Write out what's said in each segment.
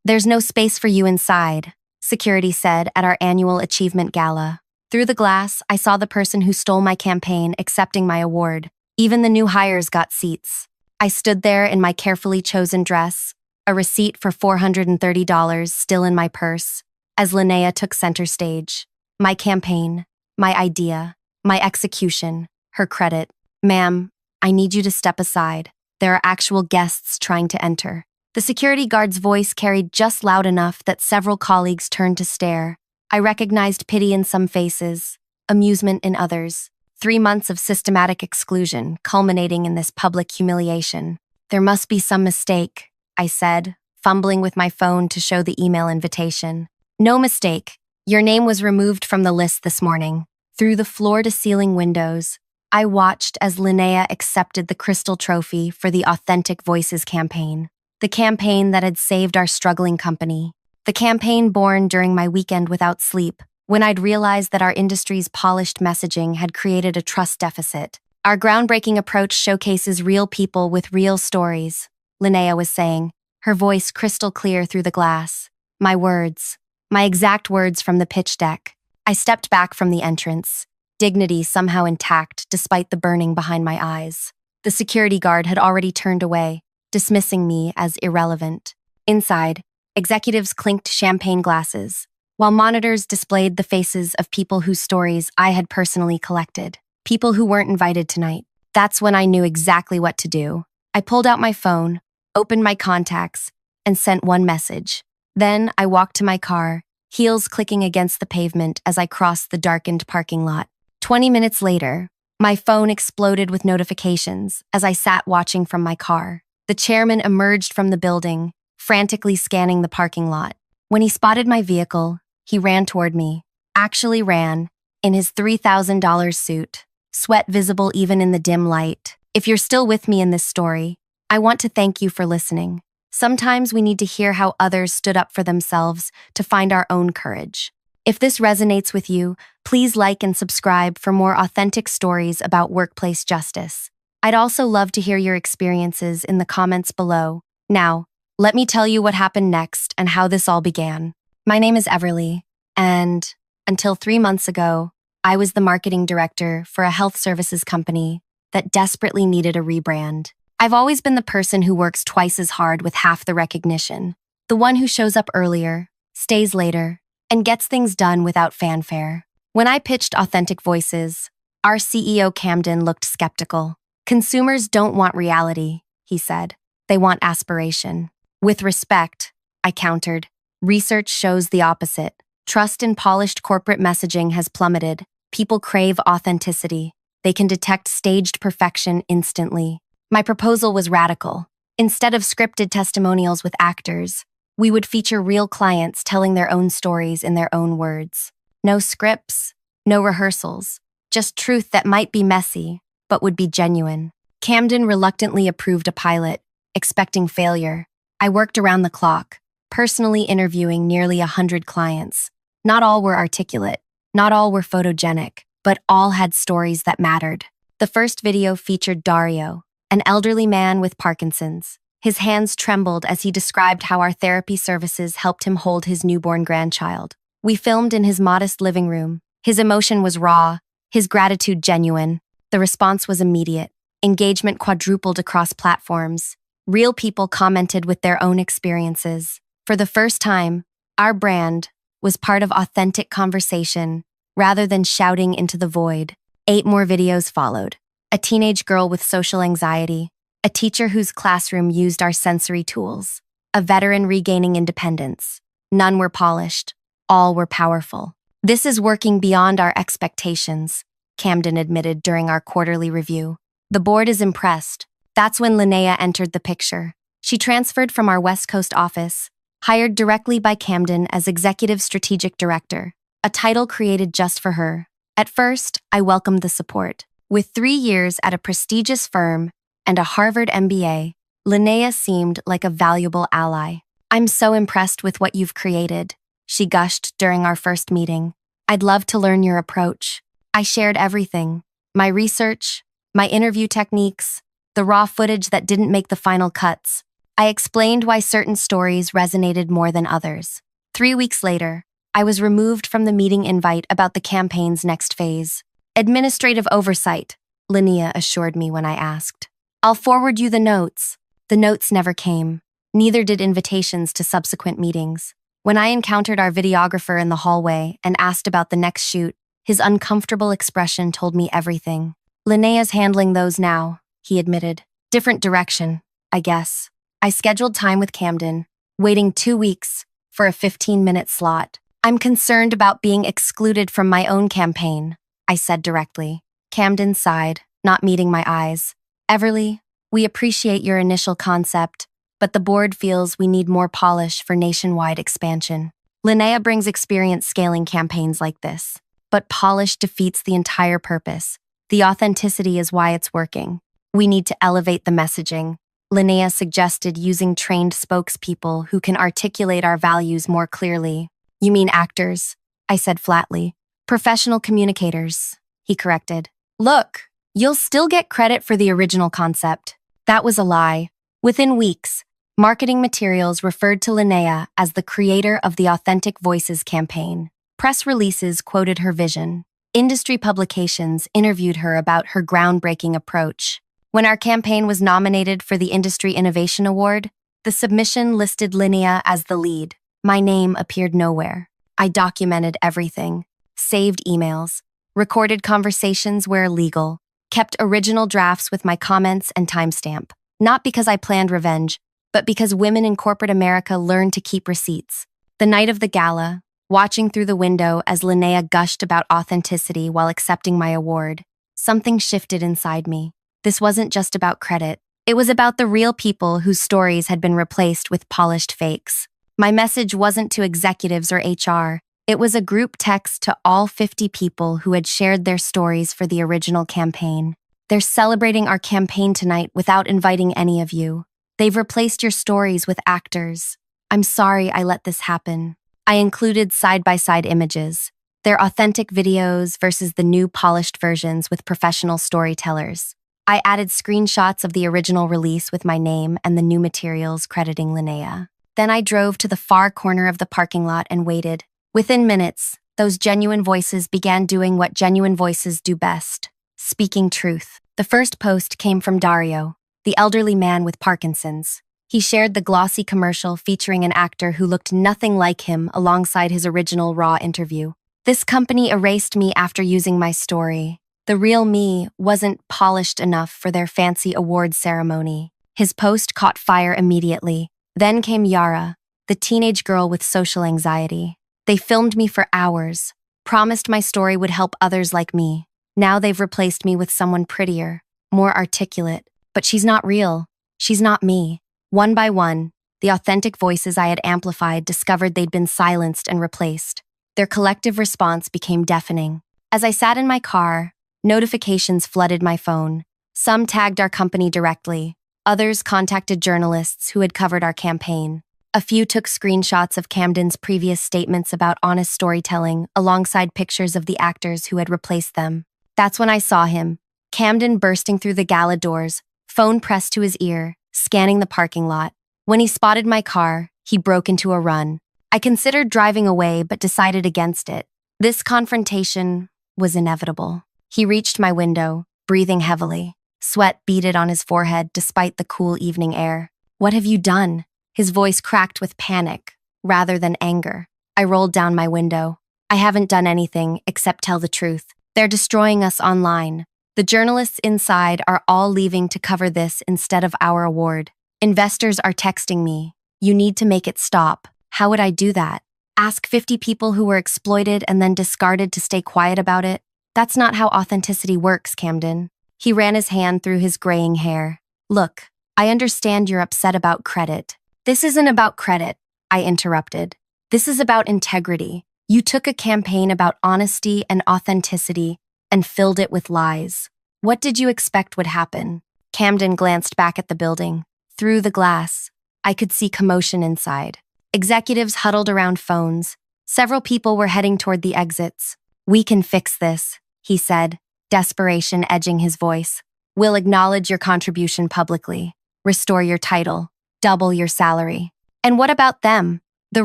There's no space for you inside, security said at our annual achievement gala. Through the glass, I saw the person who stole my campaign accepting my award. Even the new hires got seats. I stood there in my carefully chosen dress, a receipt for $430 still in my purse, as Linnea took center stage. My campaign, my idea, my execution, her credit. Ma'am, I need you to step aside. There are actual guests trying to enter. The security guard's voice carried just loud enough that several colleagues turned to stare. I recognized pity in some faces, amusement in others. 3 months of systematic exclusion, culminating in this public humiliation. There must be some mistake, I said, fumbling with my phone to show the email invitation. No mistake. Your name was removed from the list this morning. Through the floor-to-ceiling windows, I watched as Linnea accepted the crystal trophy for the Authentic Voices campaign. The campaign that had saved our struggling company. The campaign born during my weekend without sleep, when I'd realized that our industry's polished messaging had created a trust deficit. Our groundbreaking approach showcases real people with real stories, Linnea was saying, her voice crystal clear through the glass. My words. My exact words from the pitch deck. I stepped back from the entrance, dignity somehow intact despite the burning behind my eyes. The security guard had already turned away, dismissing me as irrelevant. Inside, executives clinked champagne glasses, while monitors displayed the faces of people whose stories I had personally collected. People who weren't invited tonight. That's when I knew exactly what to do. I pulled out my phone, opened my contacts, and sent one message. Then I walked to my car, heels clicking against the pavement as I crossed the darkened parking lot. 20 minutes later, my phone exploded with notifications as I sat watching from my car. The chairman emerged from the building, frantically scanning the parking lot. When he spotted my vehicle, he ran toward me. Actually ran, in his $3,000 suit, sweat visible even in the dim light. If you're still with me in this story, I want to thank you for listening. Sometimes we need to hear how others stood up for themselves to find our own courage. If this resonates with you, please like and subscribe for more authentic stories about workplace justice. I'd also love to hear your experiences in the comments below. Now, let me tell you what happened next and how this all began. My name is Everly, and until 3 months ago, I was the marketing director for a health services company that desperately needed a rebrand. I've always been the person who works twice as hard with half the recognition, the one who shows up earlier, stays later, and gets things done without fanfare. When I pitched Authentic Voices, our CEO Camden looked skeptical. Consumers don't want reality, he said. They want aspiration. With respect, I countered, research shows the opposite. Trust in polished corporate messaging has plummeted. People crave authenticity. They can detect staged perfection instantly. My proposal was radical. Instead of scripted testimonials with actors, we would feature real clients telling their own stories in their own words. No scripts, no rehearsals, just truth that might be messy, but would be genuine. Camden reluctantly approved a pilot, expecting failure. I worked around the clock, personally interviewing nearly 100 clients. Not all were articulate, not all were photogenic, but all had stories that mattered. The first video featured Dario, an elderly man with Parkinson's. His hands trembled as he described how our therapy services helped him hold his newborn grandchild. We filmed in his modest living room. His emotion was raw, his gratitude genuine. The response was immediate. Engagement quadrupled across platforms. Real people commented with their own experiences. For the first time, our brand was part of authentic conversation rather than shouting into the void. 8 more videos followed. A teenage girl with social anxiety, a teacher whose classroom used our sensory tools, a veteran regaining independence. None were polished. All were powerful. This is working beyond our expectations, Camden admitted during our quarterly review. The board is impressed. That's when Linnea entered the picture. She transferred from our West Coast office, hired directly by Camden as Executive Strategic Director, a title created just for her. At first, I welcomed the support. With 3 years at a prestigious firm and a Harvard MBA, Linnea seemed like a valuable ally. I'm so impressed with what you've created, she gushed during our first meeting. I'd love to learn your approach. I shared everything. My research, my interview techniques, the raw footage that didn't make the final cuts. I explained why certain stories resonated more than others. 3 weeks later, I was removed from the meeting invite about the campaign's next phase. Administrative oversight, Linnea assured me when I asked. I'll forward you the notes. The notes never came. Neither did invitations to subsequent meetings. When I encountered our videographer in the hallway and asked about the next shoot, his uncomfortable expression told me everything. Linnea's handling those now, he admitted. Different direction, I guess. I scheduled time with Camden, waiting 2 weeks for a 15-minute slot. I'm concerned about being excluded from my own campaign, I said directly. Camden sighed, not meeting my eyes. Everly, we appreciate your initial concept, but the board feels we need more polish for nationwide expansion. Linnea brings experience scaling campaigns like this, but polish defeats the entire purpose. The authenticity is why it's working. We need to elevate the messaging. Linnea suggested using trained spokespeople who can articulate our values more clearly. You mean actors? I said flatly. Professional communicators, he corrected. Look, you'll still get credit for the original concept. That was a lie. Within weeks, marketing materials referred to Linnea as the creator of the Authentic Voices campaign. Press releases quoted her vision. Industry publications interviewed her about her groundbreaking approach. When our campaign was nominated for the Industry Innovation Award, the submission listed Linnea as the lead. My name appeared nowhere. I documented everything, saved emails, recorded conversations where legal, kept original drafts with my comments and timestamp. Not because I planned revenge, but because women in corporate America learned to keep receipts. The night of the gala, watching through the window as Linnea gushed about authenticity while accepting my award, something shifted inside me. This wasn't just about credit. It was about the real people whose stories had been replaced with polished fakes. My message wasn't to executives or HR. It was a group text to all 50 people who had shared their stories for the original campaign. They're celebrating our campaign tonight without inviting any of you. They've replaced your stories with actors. I'm sorry I let this happen. I included side-by-side images, their authentic videos versus the new polished versions with professional storytellers. I added screenshots of the original release with my name and the new materials crediting Linnea. Then I drove to the far corner of the parking lot and waited. Within minutes, those genuine voices began doing what genuine voices do best, speaking truth. The first post came from Dario, the elderly man with Parkinson's. He shared the glossy commercial featuring an actor who looked nothing like him alongside his original Raw interview. This company erased me after using my story. The real me wasn't polished enough for their fancy awards ceremony. His post caught fire immediately. Then came Yara, the teenage girl with social anxiety. They filmed me for hours, promised my story would help others like me. Now they've replaced me with someone prettier, more articulate. But she's not real. She's not me. One by one, the authentic voices I had amplified discovered they'd been silenced and replaced. Their collective response became deafening. As I sat in my car, notifications flooded my phone. Some tagged our company directly. Others contacted journalists who had covered our campaign. A few took screenshots of Camden's previous statements about honest storytelling alongside pictures of the actors who had replaced them. That's when I saw him, Camden bursting through the gala doors, phone pressed to his ear, scanning the parking lot. When he spotted my car, he broke into a run. I considered driving away but decided against it. This confrontation was inevitable. He reached my window, breathing heavily. Sweat beaded on his forehead despite the cool evening air. What have you done? His voice cracked with panic, rather than anger. I rolled down my window. I haven't done anything except tell the truth. They're destroying us online. The journalists inside are all leaving to cover this instead of our award. Investors are texting me. You need to make it stop. How would I do that? Ask 50 people who were exploited and then discarded to stay quiet about it? That's not how authenticity works, Camden. He ran his hand through his graying hair. Look, I understand you're upset about credit. This isn't about credit, I interrupted. This is about integrity. You took a campaign about honesty and authenticity and filled it with lies. What did you expect would happen? Camden glanced back at the building. Through the glass, I could see commotion inside. Executives huddled around phones. Several people were heading toward the exits. We can fix this, he said, desperation edging his voice. We'll acknowledge your contribution publicly. Restore your title. double your salary. And what about them? The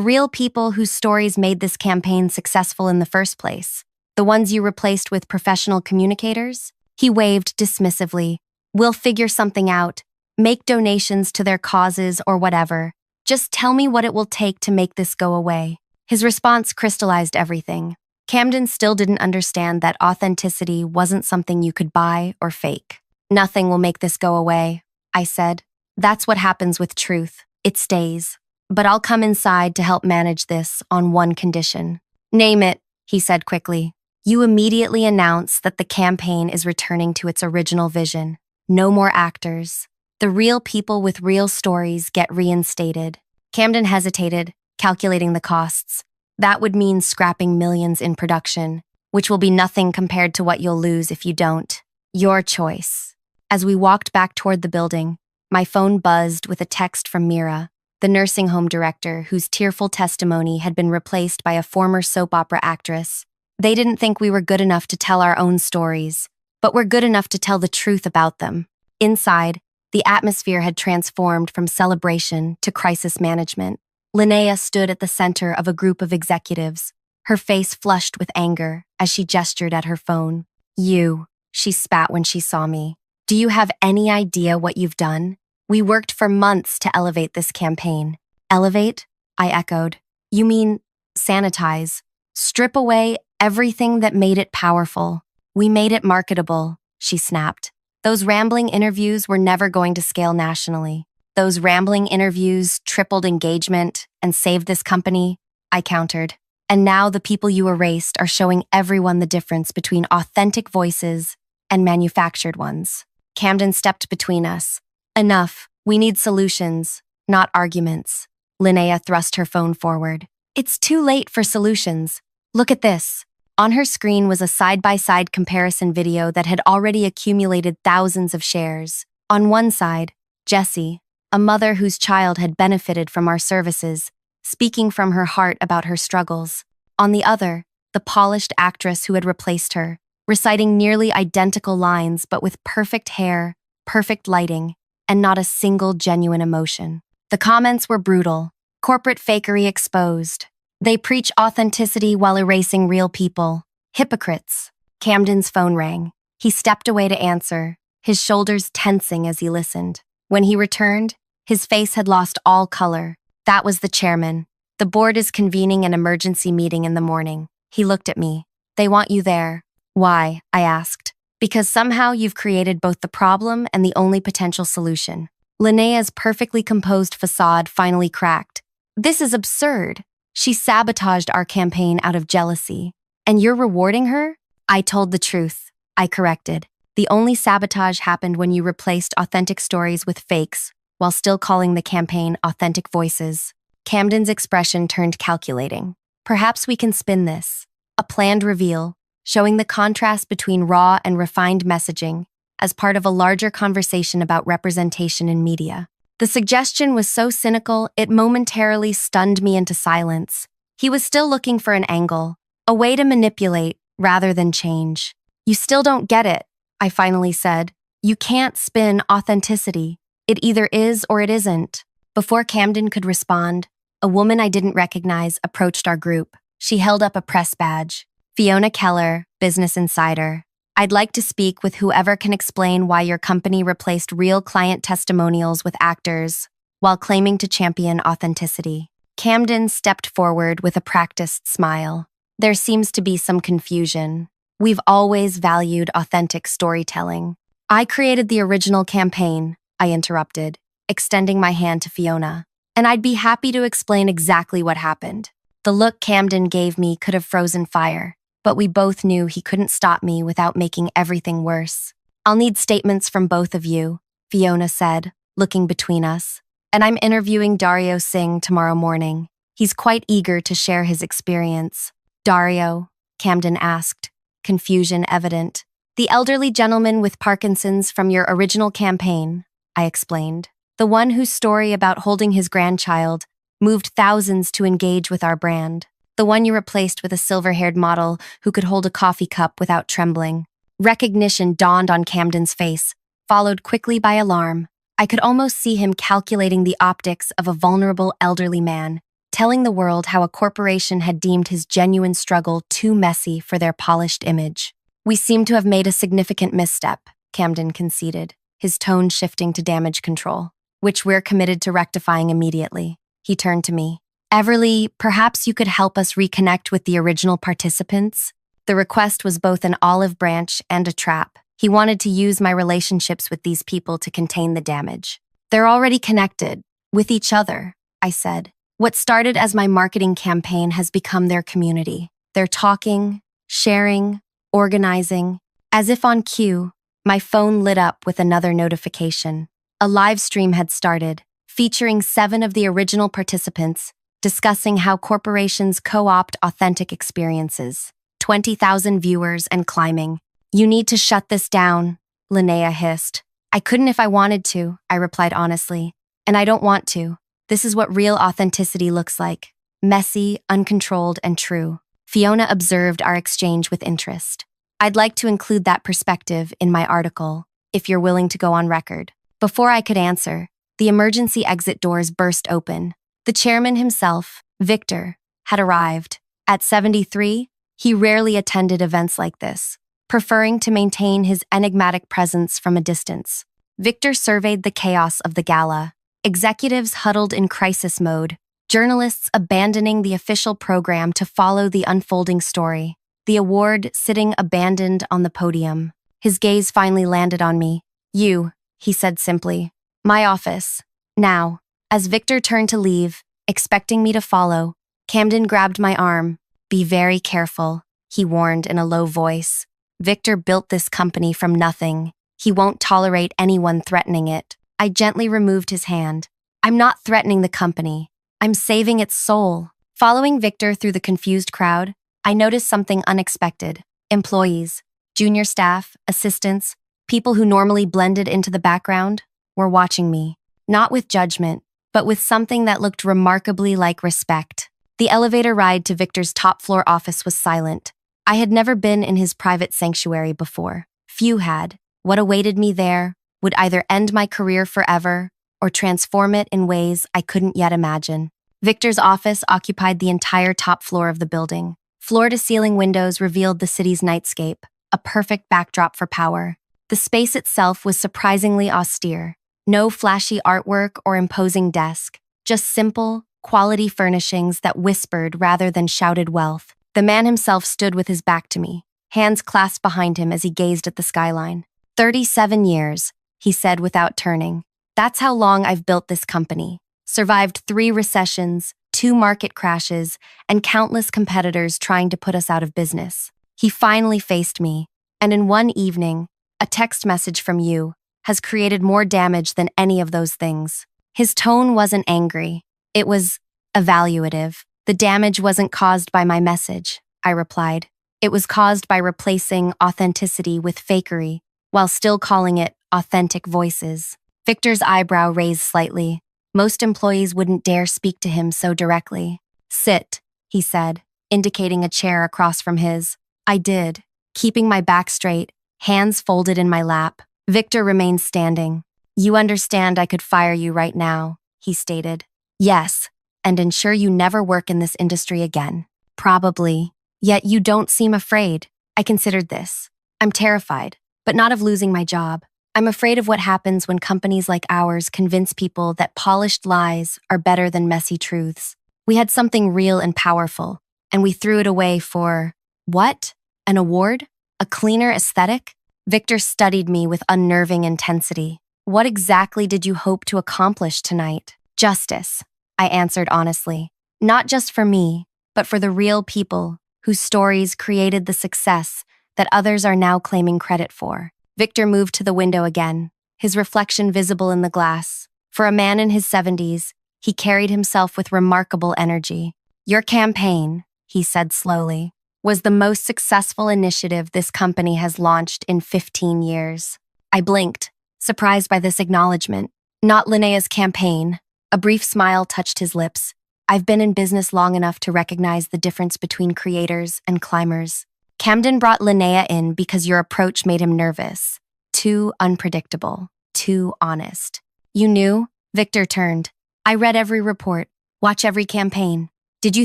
real people whose stories made this campaign successful in the first place? The ones you replaced with professional communicators? He waved dismissively. We'll figure something out. Make donations to their causes or whatever. Just tell me what it will take to make this go away. His response crystallized everything. Camden still didn't understand that authenticity wasn't something you could buy or fake. Nothing will make this go away, I said. That's what happens with truth. It stays. But I'll come inside to help manage this on one condition. Name it, he said quickly. You immediately announce that the campaign is returning to its original vision. No more actors. The real people with real stories get reinstated. Camden hesitated, calculating the costs. That would mean scrapping millions in production, which will be nothing compared to what you'll lose if you don't. Your choice. As we walked back toward the building, my phone buzzed with a text from Mira, the nursing home director whose tearful testimony had been replaced by a former soap opera actress. They didn't think we were good enough to tell our own stories, but we're good enough to tell the truth about them. Inside, the atmosphere had transformed from celebration to crisis management. Linnea stood at the center of a group of executives, her face flushed with anger as she gestured at her phone. You, she spat when she saw me. Do you have any idea what you've done? We worked for months to elevate this campaign. Elevate? I echoed. You mean sanitize. Strip away everything that made it powerful. We made it marketable, she snapped. Those rambling interviews were never going to scale nationally. Those rambling interviews tripled engagement and saved this company, I countered. And now the people you erased are showing everyone the difference between authentic voices and manufactured ones. Camden stepped between us. Enough. We need solutions, not arguments. Linnea thrust her phone forward. It's too late for solutions. Look at this. On her screen was a side-by-side comparison video that had already accumulated thousands of shares. On one side, Jessie, a mother whose child had benefited from our services, speaking from her heart about her struggles. On the other, the polished actress who had replaced her, reciting nearly identical lines but with perfect hair, perfect lighting, and not a single genuine emotion. The comments were brutal. Corporate fakery exposed. They preach authenticity while erasing real people. Hypocrites. Camden's phone rang. He stepped away to answer, his shoulders tensing as he listened. When he returned, his face had lost all color. That was the chairman. The board is convening an emergency meeting in the morning. He looked at me. They want you there. Why? I asked. Because somehow you've created both the problem and the only potential solution. Linnea's perfectly composed facade finally cracked. This is absurd. She sabotaged our campaign out of jealousy. And you're rewarding her? I told the truth. I corrected. The only sabotage happened when you replaced authentic stories with fakes, while still calling the campaign Authentic Voices. Camden's expression turned calculating. Perhaps we can spin this. A planned reveal, showing the contrast between raw and refined messaging as part of a larger conversation about representation in media. The suggestion was so cynical, it momentarily stunned me into silence. He was still looking for an angle, a way to manipulate rather than change. You still don't get it, I finally said. You can't spin authenticity. It either is or it isn't. Before Camden could respond, a woman I didn't recognize approached our group. She held up a press badge. Fiona Keller, Business Insider. I'd like to speak with whoever can explain why your company replaced real client testimonials with actors while claiming to champion authenticity. Camden stepped forward with a practiced smile. There seems to be some confusion. We've always valued authentic storytelling. I created the original campaign, I interrupted, extending my hand to Fiona. And I'd be happy to explain exactly what happened. The look Camden gave me could have frozen fire. But we both knew he couldn't stop me without making everything worse. I'll need statements from both of you, Fiona said, looking between us. And I'm interviewing Dario Singh tomorrow morning. He's quite eager to share his experience. Dario? Camden asked, confusion evident. The elderly gentleman with Parkinson's from your original campaign, I explained. The one whose story about holding his grandchild moved thousands to engage with our brand. The one you replaced with a silver-haired model who could hold a coffee cup without trembling. Recognition dawned on Camden's face, followed quickly by alarm. I could almost see him calculating the optics of a vulnerable elderly man, telling the world how a corporation had deemed his genuine struggle too messy for their polished image. We seem to have made a significant misstep, Camden conceded, his tone shifting to damage control, which we're committed to rectifying immediately. He turned to me. Everly, perhaps you could help us reconnect with the original participants? The request was both an olive branch and a trap. He wanted to use my relationships with these people to contain the damage. They're already connected, with each other, I said. What started as my marketing campaign has become their community. They're talking, sharing, organizing. As if on cue, my phone lit up with another notification. A live stream had started, featuring 7 of the original participants, discussing how corporations co-opt authentic experiences. 20,000 viewers and climbing. You need to shut this down, Linnea hissed. I couldn't if I wanted to, I replied honestly. And I don't want to. This is what real authenticity looks like. Messy, uncontrolled, and true. Fiona observed our exchange with interest. I'd like to include that perspective in my article, if you're willing to go on record. Before I could answer, the emergency exit doors burst open. The chairman himself, Victor, had arrived. At 73, he rarely attended events like this, preferring to maintain his enigmatic presence from a distance. Victor surveyed the chaos of the gala. Executives huddled in crisis mode, journalists abandoning the official program to follow the unfolding story. The award sitting abandoned on the podium. His gaze finally landed on me. You, he said simply. My office. Now. As Victor turned to leave, expecting me to follow, Camden grabbed my arm. Be very careful, he warned in a low voice. Victor built this company from nothing. He won't tolerate anyone threatening it. I gently removed his hand. I'm not threatening the company. I'm saving its soul. Following Victor through the confused crowd, I noticed something unexpected. Employees, junior staff, assistants, people who normally blended into the background, were watching me. Not with judgment, but with something that looked remarkably like respect. The elevator ride to Victor's top-floor office was silent. I had never been in his private sanctuary before. Few had. What awaited me there would either end my career forever or transform it in ways I couldn't yet imagine. Victor's office occupied the entire top floor of the building. Floor-to-ceiling windows revealed the city's nightscape, a perfect backdrop for power. The space itself was surprisingly austere. No flashy artwork or imposing desk, just simple, quality furnishings that whispered rather than shouted wealth. The man himself stood with his back to me, hands clasped behind him as he gazed at the skyline. 37 years, he said without turning. That's how long I've built this company. Survived 3 recessions, 2 market crashes, and countless competitors trying to put us out of business. He finally faced me, and in one evening, a text message from you has created more damage than any of those things. His tone wasn't angry. It was evaluative. The damage wasn't caused by my message, I replied. It was caused by replacing authenticity with fakery, while still calling it authentic voices. Victor's eyebrow raised slightly. Most employees wouldn't dare speak to him so directly. Sit, he said, indicating a chair across from his. I did, keeping my back straight, hands folded in my lap. Victor remained standing. You understand I could fire you right now, he stated. Yes, and ensure you never work in this industry again. Probably. Yet you don't seem afraid. I considered this. I'm terrified, but not of losing my job. I'm afraid of what happens when companies like ours convince people that polished lies are better than messy truths. We had something real and powerful, and we threw it away for, what? An award? A cleaner aesthetic? Victor studied me with unnerving intensity. What exactly did you hope to accomplish tonight? Justice, I answered honestly. Not just for me, but for the real people whose stories created the success that others are now claiming credit for. Victor moved to the window again, his reflection visible in the glass. For a man in his 70s, he carried himself with remarkable energy. Your campaign, he said slowly, was the most successful initiative this company has launched in 15 years. I blinked, surprised by this acknowledgement. Not Linnea's campaign. A brief smile touched his lips. I've been in business long enough to recognize the difference between creators and climbers. Camden brought Linnea in because your approach made him nervous. Too unpredictable. Too honest. You knew? Victor turned. I read every report, watch every campaign. Did you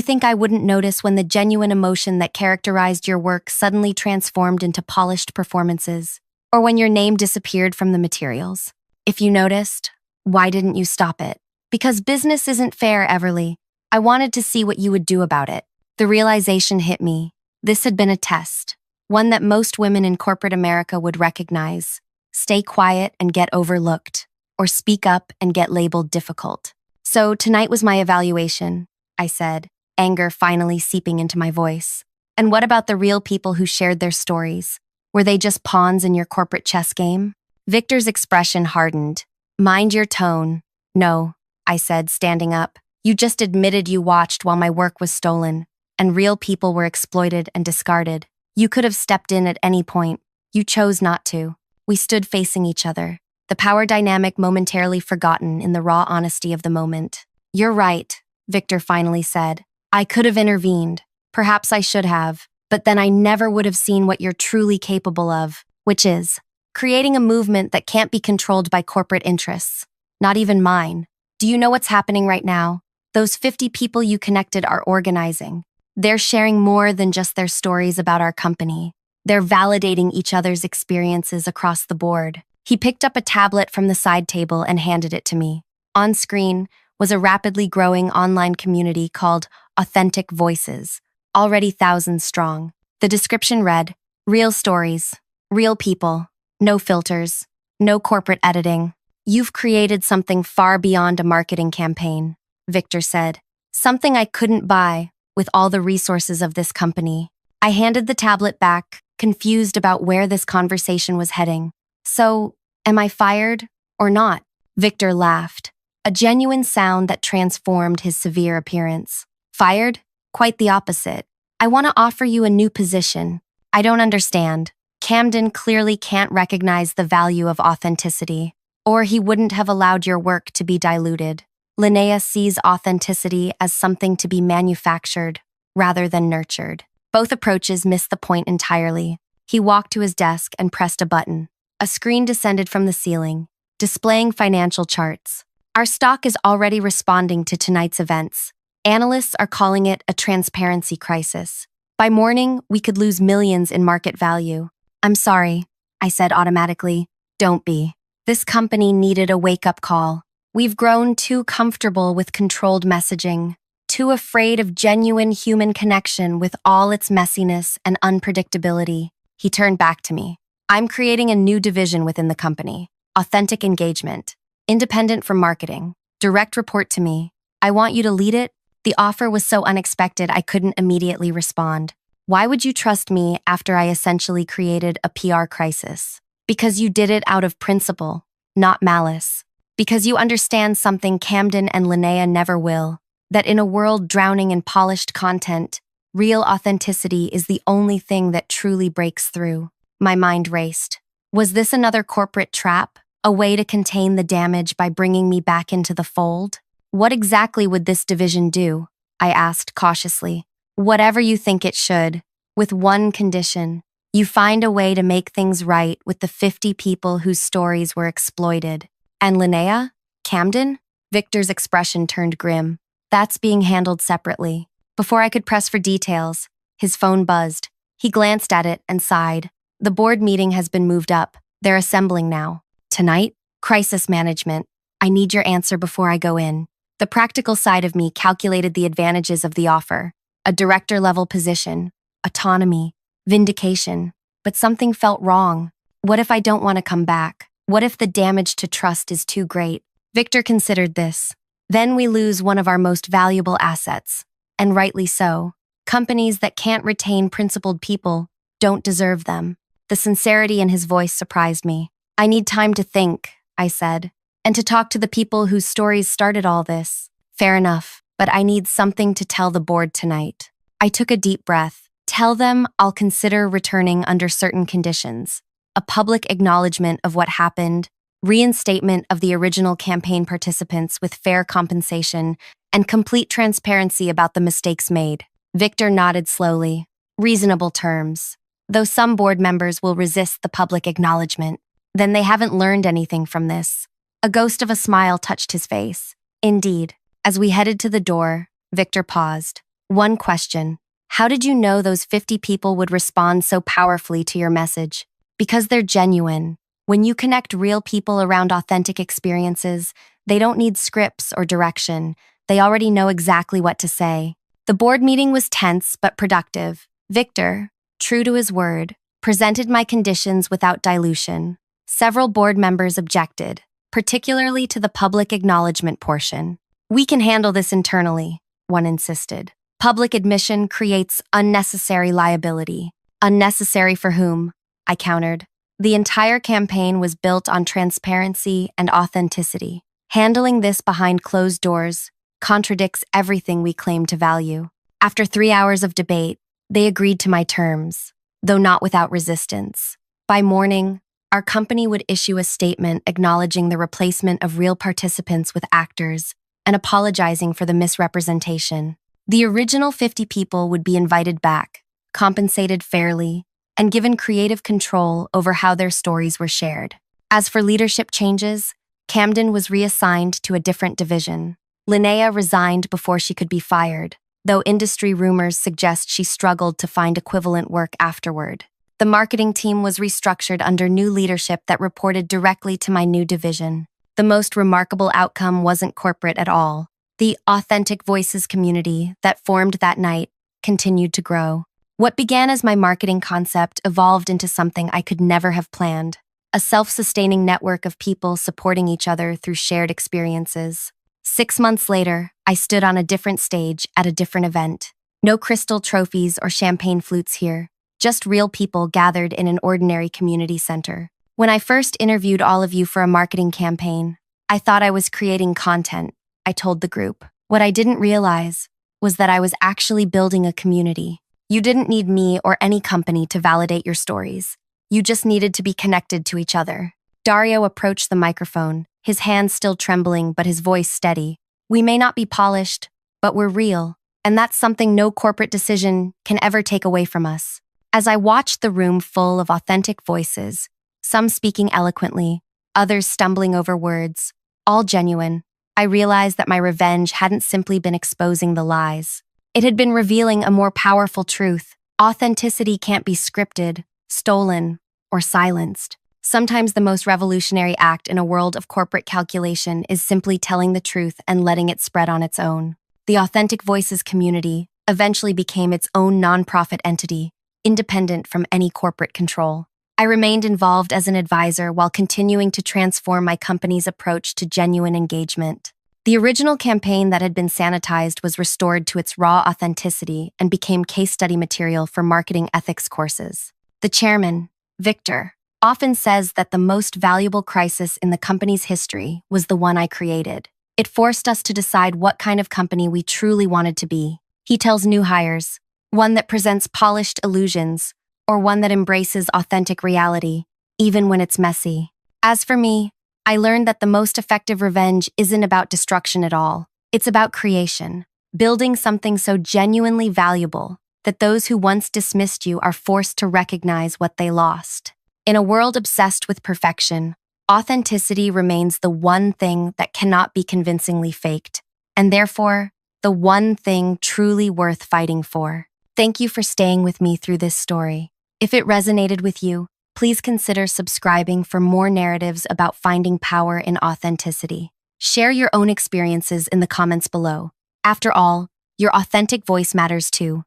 think I wouldn't notice when the genuine emotion that characterized your work suddenly transformed into polished performances? Or when your name disappeared from the materials? If you noticed, why didn't you stop it? Because business isn't fair, Everly. I wanted to see what you would do about it. The realization hit me. This had been a test, one that most women in corporate America would recognize. Stay quiet and get overlooked, or speak up and get labeled difficult. So tonight was my evaluation, I said, anger finally seeping into my voice. And what about the real people who shared their stories? Were they just pawns in your corporate chess game? Victor's expression hardened. Mind your tone. No, I said, standing up. You just admitted you watched while my work was stolen, and real people were exploited and discarded. You could have stepped in at any point. You chose not to. We stood facing each other, the power dynamic momentarily forgotten in the raw honesty of the moment. You're right, Victor finally said. I could have intervened. Perhaps I should have. But then I never would have seen what you're truly capable of, which is creating a movement that can't be controlled by corporate interests. Not even mine. Do you know what's happening right now? Those 50 people you connected are organizing. They're sharing more than just their stories about our company. They're validating each other's experiences across the board. He picked up a tablet from the side table and handed it to me. On screen was a rapidly growing online community called Authentic Voices, already thousands strong. The description read, real stories, real people, no filters, no corporate editing. You've created something far beyond a marketing campaign, Victor said. Something I couldn't buy with all the resources of this company. I handed the tablet back, confused about where this conversation was heading. So, am I fired or not? Victor laughed, a genuine sound that transformed his severe appearance. Fired? Quite the opposite. I want to offer you a new position. I don't understand. Camden clearly can't recognize the value of authenticity, or he wouldn't have allowed your work to be diluted. Linnea sees authenticity as something to be manufactured rather than nurtured. Both approaches miss the point entirely. He walked to his desk and pressed a button. A screen descended from the ceiling, displaying financial charts. Our stock is already responding to tonight's events. Analysts are calling it a transparency crisis. By morning, we could lose millions in market value. I'm sorry, I said automatically. Don't be. This company needed a wake-up call. We've grown too comfortable with controlled messaging, too afraid of genuine human connection with all its messiness and unpredictability. He turned back to me. I'm creating a new division within the company. Authentic engagement. Independent from marketing. Direct report to me. I want you to lead it. The offer was so unexpected I couldn't immediately respond. Why would you trust me after I essentially created a PR crisis? Because you did it out of principle, not malice. Because you understand something Camden and Linnea never will, that in a world drowning in polished content, real authenticity is the only thing that truly breaks through. My mind raced. Was this another corporate trap? A way to contain the damage by bringing me back into the fold? What exactly would this division do? I asked cautiously. Whatever you think it should, with one condition. You find a way to make things right with the 50 people whose stories were exploited. And Linnea? Camden? Victor's expression turned grim. That's being handled separately. Before I could press for details, his phone buzzed. He glanced at it and sighed. The board meeting has been moved up. They're assembling now. Tonight? Crisis management. I need your answer before I go in. The practical side of me calculated the advantages of the offer. A director-level position, autonomy, vindication. But something felt wrong. What if I don't want to come back? What if the damage to trust is too great? Victor considered this. Then we lose one of our most valuable assets. And rightly so. Companies that can't retain principled people don't deserve them. The sincerity in his voice surprised me. I need time to think, I said, and to talk to the people whose stories started all this. Fair enough, but I need something to tell the board tonight. I took a deep breath. Tell them I'll consider returning under certain conditions. A public acknowledgement of what happened, reinstatement of the original campaign participants with fair compensation, and complete transparency about the mistakes made. Victor nodded slowly. Reasonable terms. Though some board members will resist the public acknowledgement, then they haven't learned anything from this. A ghost of a smile touched his face. Indeed. As we headed to the door, Victor paused. One question. How did you know those 50 people would respond so powerfully to your message? Because they're genuine. When you connect real people around authentic experiences, they don't need scripts or direction. They already know exactly what to say. The board meeting was tense but productive. Victor, true to his word, presented my conditions without dilution. Several board members objected, particularly to the public acknowledgement portion. We can handle this internally, one insisted. Public admission creates unnecessary liability. Unnecessary for whom? I countered. The entire campaign was built on transparency and authenticity. Handling this behind closed doors contradicts everything we claim to value. After 3 hours of debate, they agreed to my terms, though not without resistance. By morning, our company would issue a statement acknowledging the replacement of real participants with actors and apologizing for the misrepresentation. The original 50 people would be invited back, compensated fairly, and given creative control over how their stories were shared. As for leadership changes, Camden was reassigned to a different division. Linnea resigned before she could be fired, though industry rumors suggest she struggled to find equivalent work afterward. The marketing team was restructured under new leadership that reported directly to my new division. The most remarkable outcome wasn't corporate at all. The Authentic Voices community that formed that night continued to grow. What began as my marketing concept evolved into something I could never have planned, a self-sustaining network of people supporting each other through shared experiences. 6 months later, I stood on a different stage at a different event. No crystal trophies or champagne flutes here, just real people gathered in an ordinary community center. When I first interviewed all of you for a marketing campaign, I thought I was creating content, I told the group. What I didn't realize was that I was actually building a community. You didn't need me or any company to validate your stories. You just needed to be connected to each other. Dario approached the microphone, his hands still trembling but his voice steady. We may not be polished, but we're real, and that's something no corporate decision can ever take away from us. As I watched the room full of authentic voices, some speaking eloquently, others stumbling over words, all genuine, I realized that my revenge hadn't simply been exposing the lies. It had been revealing a more powerful truth. Authenticity can't be scripted, stolen, or silenced. Sometimes the most revolutionary act in a world of corporate calculation is simply telling the truth and letting it spread on its own. The Authentic Voices community eventually became its own nonprofit entity, independent from any corporate control. I remained involved as an advisor while continuing to transform my company's approach to genuine engagement. The original campaign that had been sanitized was restored to its raw authenticity and became case study material for marketing ethics courses. The chairman, Victor, often says that the most valuable crisis in the company's history was the one I created. It forced us to decide what kind of company we truly wanted to be. He tells new hires, one that presents polished illusions, or one that embraces authentic reality, even when it's messy. As for me, I learned that the most effective revenge isn't about destruction at all. It's about creation, building something so genuinely valuable that those who once dismissed you are forced to recognize what they lost. In a world obsessed with perfection, authenticity remains the one thing that cannot be convincingly faked, and therefore, the one thing truly worth fighting for. Thank you for staying with me through this story. If it resonated with you, please consider subscribing for more narratives about finding power in authenticity. Share your own experiences in the comments below. After all, your authentic voice matters too.